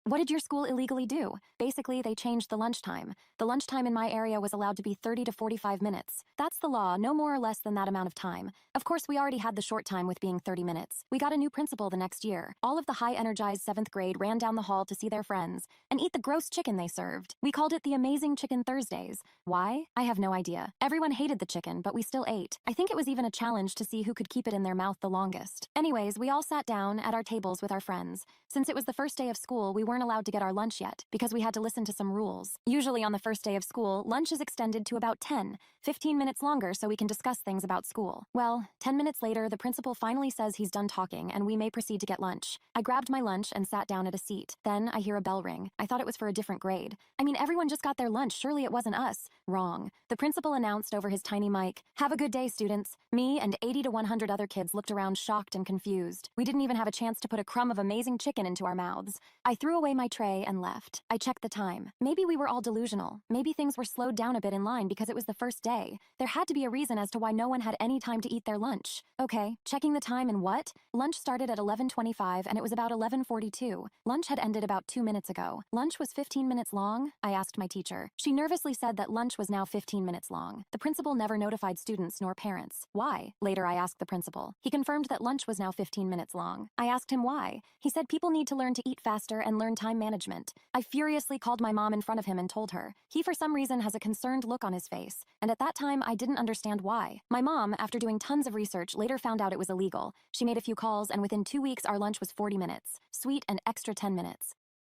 What did your school illegally do? Basically, they changed the lunchtime. The lunchtime in my area was allowed to be 30 to 45 minutes. That's the law, no more or less than that amount of time. Of course, we already had the short time with being 30 minutes. We got a new principal the next year. All of the high-energized 7th grade ran down the hall to see their friends and eat the gross chicken they served. We called it the Amazing Chicken Thursdays. Why? I have no idea. Everyone hated the chicken, but we still ate. I think it was even a challenge to see who could keep it in their mouth the longest. Anyways, we all sat down at our tables with our friends. Since it was the first day of school, we weren't allowed to get our lunch yet because we had to listen to some rules. Usually on the first day of school, lunch is extended to about 15 minutes longer so we can discuss things about school. Well, 10 minutes later, the principal finally says he's done talking and we may proceed to get lunch. I grabbed my lunch and sat down at a seat. Then I hear a bell ring. I thought it was for a different grade. I mean, everyone just got their lunch. Surely it wasn't us. Wrong. The principal announced over his tiny mic, "Have a good day, students." Me and 80 to 100 other kids looked around shocked and confused. We didn't even have a chance to put a crumb of amazing chicken into our mouths. I threw away my tray and left. I checked the time. Maybe we were all delusional. Maybe things were slowed down a bit in line because it was the first day. There had to be a reason as to why no one had any time to eat their lunch. Okay, checking the time and what? Lunch started at 11:25 and it was about 11:42. Lunch had ended about 2 minutes ago. Lunch was 15 minutes long? I asked my teacher. She nervously said that lunch was now 15 minutes long. The principal never notified students nor parents. Why? Later I asked the principal. He confirmed that lunch was now 15 minutes long. I asked him why. He said people need to learn to eat faster and learn time management. I furiously called my mom in front of him and told her. He for some reason has a concerned look on his face, and at that time I didn't understand why. My mom, after doing tons of research, later found out it was illegal. She made a few calls and within 2 weeks our lunch was 40 minutes. Sweet and extra 10 minutes.